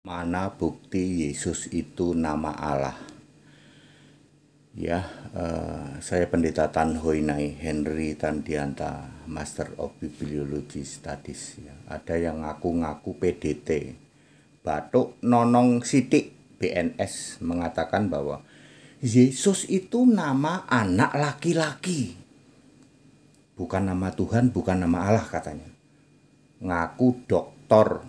Mana bukti Yesus itu nama Allah? Ya, saya Pendeta Tan Hoinai Henry Tandianta, Master of Bibliology Studies. Ya. Ada yang ngaku-ngaku PDT, Batuk Nonong Sidik BNS mengatakan bahwa Yesus itu nama anak laki-laki, bukan nama Tuhan, bukan nama Allah katanya. Ngaku doktor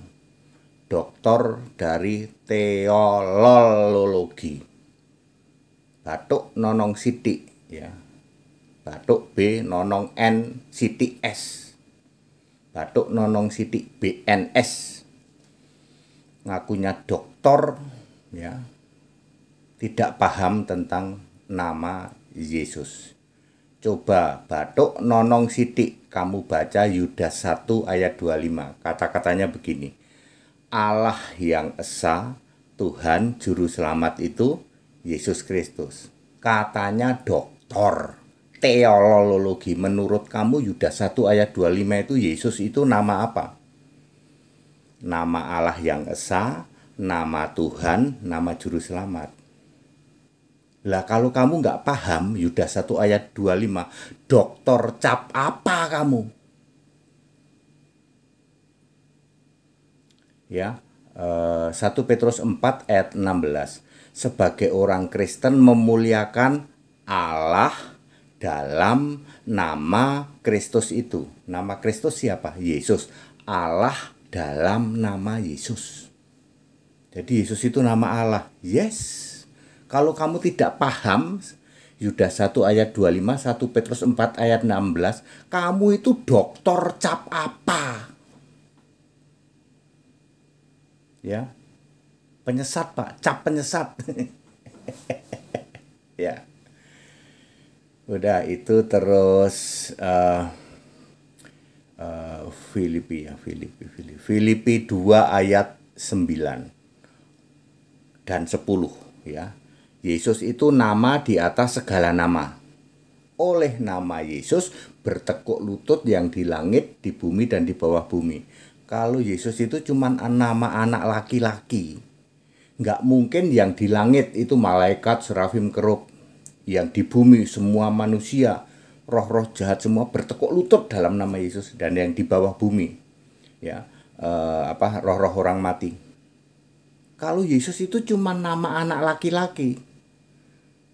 dari teologi. Batuk Nonong Sidik ya. Batuk B Nonong N Sidik S. Batuk Nonong Sidik BNS. Ngakunya doktor ya. Tidak paham tentang nama Yesus. Coba Batuk Nonong Sidik kamu baca Yudas 1 ayat 25. Kata-katanya begini. Allah yang esa, Tuhan juru selamat itu Yesus Kristus. Katanya doktor teologi. Menurut kamu Yudas 1 ayat 25 itu Yesus itu nama apa? Nama Allah yang esa, nama Tuhan, nama juru selamat. Lah kalau kamu nggak paham Yudas 1 ayat 25, doktor cap apa kamu? Ya, 1 Petrus 4 ayat 16. Sebagai orang Kristen memuliakan Allah dalam nama Kristus itu. Nama Kristus siapa? Yesus. Allah dalam nama Yesus. Jadi Yesus itu nama Allah. Yes. Kalau kamu tidak paham Yudas 1 ayat 25, 1 Petrus 4 ayat 16, kamu itu doktor cap apa? Ya, penyesat Pak, cap penyesat. Ya, udah itu terus Filipi 2 ayat 9 dan 10 ya. Yesus itu nama di atas segala nama. Oleh nama Yesus bertekuk lutut yang di langit, di bumi dan di bawah bumi. Kalau Yesus itu cuma nama anak laki-laki, nggak mungkin yang di langit itu malaikat, serafim, kerub. Yang di bumi semua manusia, roh-roh jahat semua bertekuk lutut dalam nama Yesus. Dan yang di bawah bumi, ya roh-roh orang mati. Kalau Yesus itu cuma nama anak laki-laki,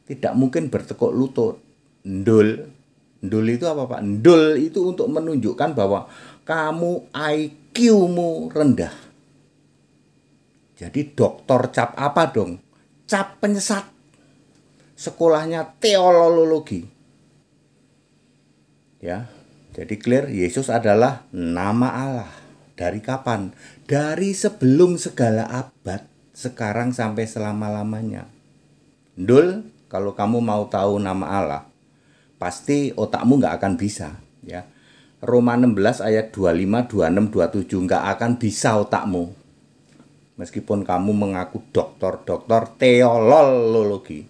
tidak mungkin bertekuk lutut. Ndul itu apa Pak? Ndul itu untuk menunjukkan bahwa kamu IQ-mu rendah. Jadi doktor cap apa dong? Cap penyesat. Sekolahnya teologi. Ya, jadi clear, Yesus adalah nama Allah. Dari kapan? Dari sebelum segala abad, sekarang sampai selama-lamanya. Ndul, kalau kamu mau tahu nama Allah, pasti otakmu nggak akan bisa. Ya, Roma 16 ayat 25, 26, 27 nggak akan bisa otakmu. Meskipun kamu mengaku doktor teologi.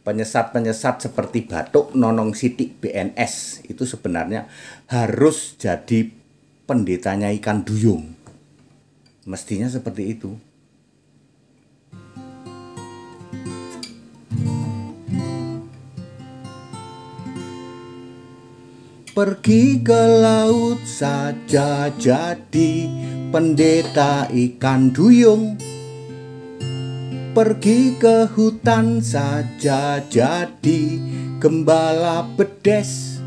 Penyesat-penyesat seperti Batuk Nonong Sidik BNS itu sebenarnya harus jadi pendetanya ikan duyung. Mestinya seperti itu. Pergi ke laut saja jadi pendeta ikan duyung. Pergi ke hutan saja jadi gembala bedes.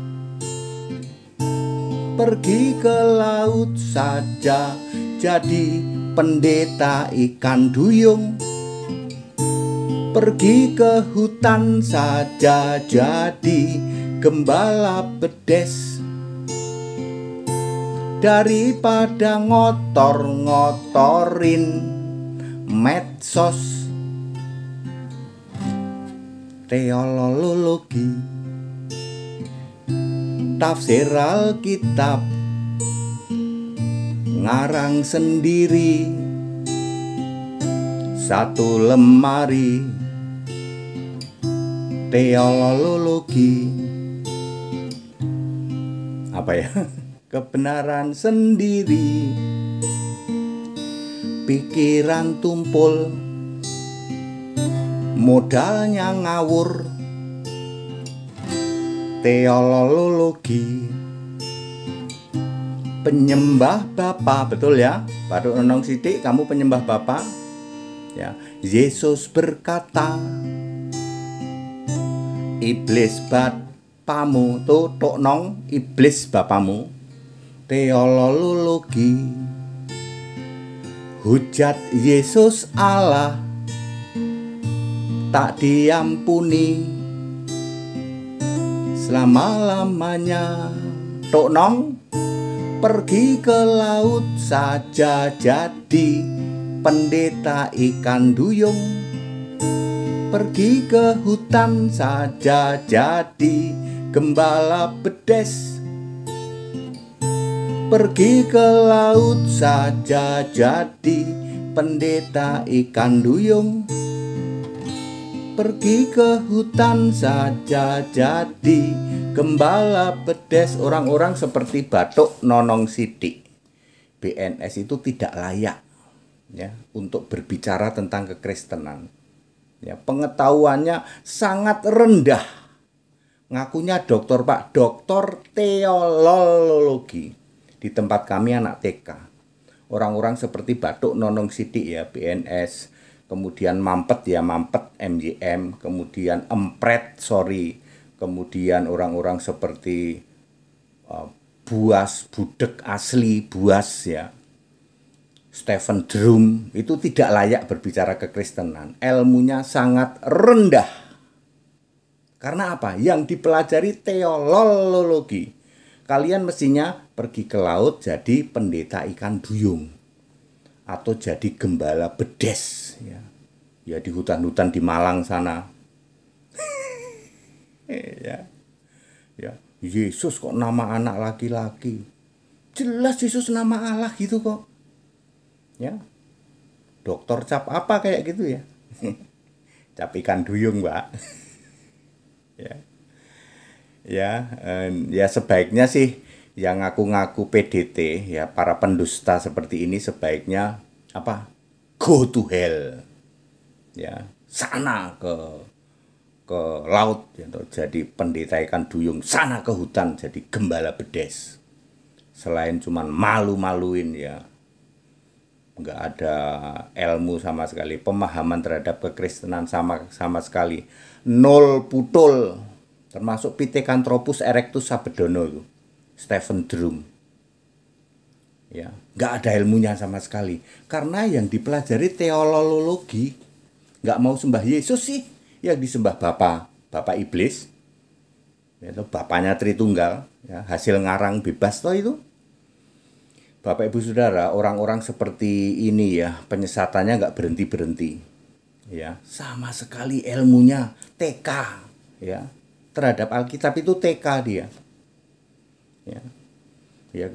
Pergi ke laut saja jadi pendeta ikan duyung. Pergi ke hutan saja jadi gembala bedes. Daripada ngotor-ngotorin medsos teologi, tafsir Alkitab ngarang sendiri satu lemari teologi. Apa ya? Kebenaran sendiri pikiran tumpul, modalnya ngawur, teologi, penyembah Bapa. Betul ya, Bathuk Nonong Sithik, kamu penyembah Bapa ya. Yesus berkata, iblis bapamu, tok nong iblis bapamu. Teologi, hujat Yesus Allah tak diampuni selama-lamanya. Tok nong, pergi ke laut saja jadi pendeta ikan duyung, pergi ke hutan saja jadi gembala bedes, pergi ke laut saja jadi pendeta ikan duyung, pergi ke hutan saja jadi gembala bedes. Orang-orang seperti Bathuk Nonong Sithik, BNS itu tidak layak ya untuk berbicara tentang kekristenan. Ya, pengetahuannya sangat rendah. Ngakunya doktor, Pak, doktor teologi. Di tempat kami anak TK. Orang-orang seperti Bathuk Nonong Sithik ya, BNS, kemudian Mampet ya, Mampet MJM, kemudian Empret, kemudian orang-orang seperti Buas, Budek Asli, Buas ya, Stephen Drum, itu tidak layak berbicara kekristenan. Ilmunya sangat rendah. Karena apa? Yang dipelajari teologi. Kalian mestinya pergi ke laut jadi pendeta ikan duyung atau jadi gembala bedes ya. Ya di hutan-hutan di Malang sana. Ya. Ya, Yesus kok nama anak laki-laki. Jelas Yesus nama Allah gitu kok. Ya. Dokter cap apa kayak gitu ya? Cap ikan duyung, Mbak. Ya. Ya sebaiknya sih yang ngaku-ngaku PDT ya, para pendusta seperti ini sebaiknya apa? Go to hell. Ya, sana ke laut ya, jadi pendeta ikan duyung, sana ke hutan jadi gembala bedes. Selain cuman malu-maluin ya, nggak ada ilmu sama sekali, pemahaman terhadap kekristenan sama sekali nol, putul. Termasuk Pithecanthropus erectus Sabedono itu, Stephen Drum. Ya, nggak ada ilmunya sama sekali. Karena yang dipelajari teologi, nggak mau sembah Yesus sih, yang disembah Bapak Iblis. Itu bapaknya Tritunggal, ya, hasil ngarang bebas toh itu. Bapak Ibu Saudara, orang-orang seperti ini ya, penyesatannya nggak berhenti-berhenti. Ya, sama sekali ilmunya TK, ya. Terhadap Alkitab itu TK dia. Ya. Ya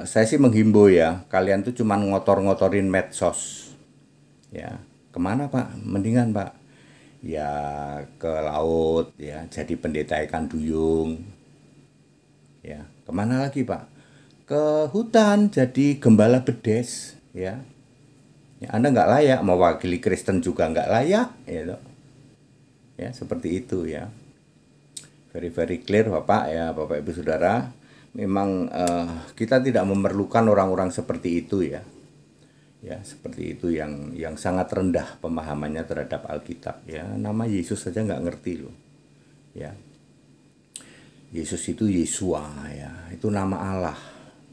saya sih menghimbau ya, kalian tuh cuman ngotor-ngotorin medsos. Ya, kemana Pak? Mendingan Pak, ya ke laut ya, jadi pendeta ikan duyung. Ya, kemana lagi Pak? Ke hutan jadi gembala bedes. Ya, ya Anda nggak layak, mewakili Kristen juga nggak layak. Ya, seperti itu ya. Very clear Bapak ya, Bapak Ibu Saudara. Memang kita tidak memerlukan orang-orang seperti itu ya. Ya, seperti itu yang sangat rendah pemahamannya terhadap Alkitab ya. Nama Yesus saja nggak ngerti loh. Ya. Yesus itu Yesua ya. Itu nama Allah.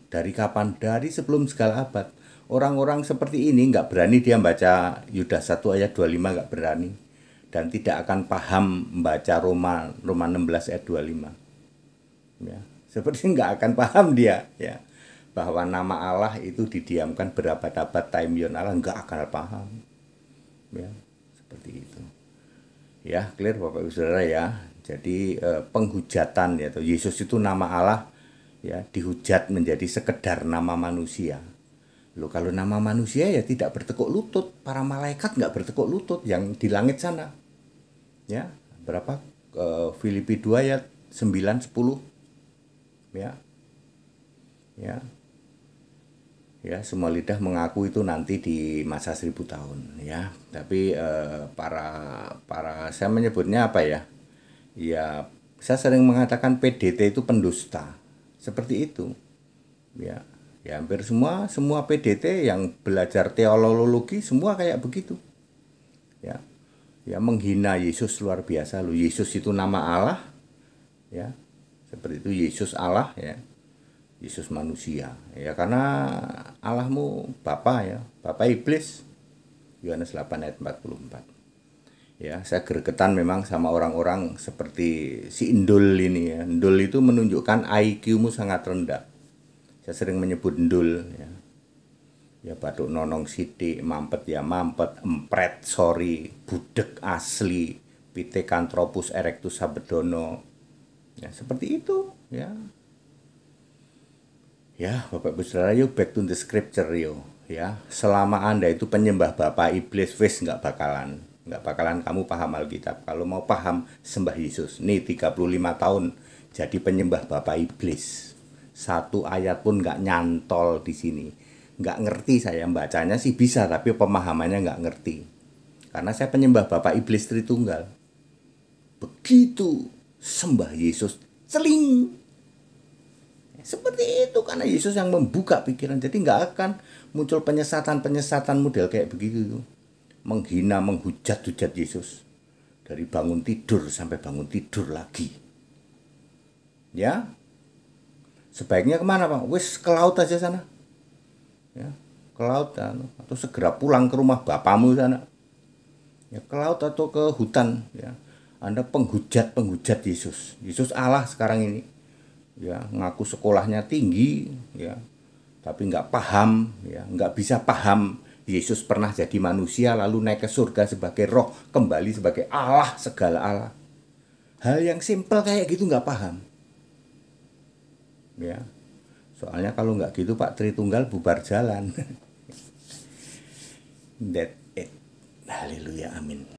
Dari kapan? Dari sebelum segala abad. Orang-orang seperti ini nggak berani dia baca Yudas 1 ayat 25, nggak berani. Dan tidak akan paham membaca Roma 16 ayat 25. Ya, seperti nggak akan paham dia ya, bahwa nama Allah itu didiamkan berabad-abad, taimion Allah, nggak akan paham. Ya, seperti itu. Ya, clear Bapak Ibu Saudara ya. Jadi penghujatan ya, Yesus itu nama Allah ya, dihujat menjadi sekedar nama manusia. Loh, kalau nama manusia ya tidak bertekuk lutut, para malaikat nggak bertekuk lutut yang di langit sana. Ya, berapa? Filipi 2 ayat 9 10. Ya. Ya. Ya, semua lidah mengaku itu nanti di masa 1000 tahun ya. Tapi para saya menyebutnya apa ya? Ya, saya sering mengatakan PDT itu pendusta. Seperti itu. Ya. Ya hampir semua PDT yang belajar teologi semua kayak begitu. Ya. Ya menghina Yesus luar biasa loh. Yesus itu nama Allah ya. Seperti itu Yesus Allah ya. Yesus manusia ya, karena Allahmu Bapa ya, Bapa iblis. Yohanes 8 ayat 44. Ya, saya gregetan memang sama orang-orang seperti si Indul ini ya. Indul itu menunjukkan IQ-mu sangat rendah. Saya sering menyebut Indul ya. Ya batuk nonong sidik, mampet ya mampet, empret sorry, budek asli, Pithecanthropus erectus sabedono. Ya, seperti itu ya. Ya, Bapak Ibu Saudara, yuk back to the scripture yuk. Ya, selama Anda itu penyembah Bapak Iblis, wis nggak bakalan kamu paham Alkitab. Kalau mau paham sembah Yesus. Nih 35 tahun jadi penyembah Bapak Iblis. Satu ayat pun nggak nyantol di sini. Nggak ngerti saya bacanya sih bisa, tapi pemahamannya nggak ngerti. Karena saya penyembah Bapak Iblis Tritunggal. Begitu sembah Yesus, celing. Seperti itu karena Yesus yang membuka pikiran. Jadi nggak akan muncul penyesatan model kayak begitu. Menghina, menghujat-hujat Yesus. Dari bangun tidur sampai bangun tidur lagi. Ya. Sebaiknya kemana Pak? Wis ke laut aja sana. Ya, ke laut atau segera pulang ke rumah bapamu sana. Ya, ke laut atau ke hutan ya. Anda penghujat Yesus. Yesus Allah sekarang ini. Ya ngaku sekolahnya tinggi ya, tapi nggak paham ya, nggak bisa paham Yesus pernah jadi manusia lalu naik ke surga sebagai roh, kembali sebagai Allah segala Allah. Hal yang simpel kayak gitu nggak paham ya. Soalnya kalau nggak gitu Pak Tritunggal bubar jalan. That it. Haleluya, amin.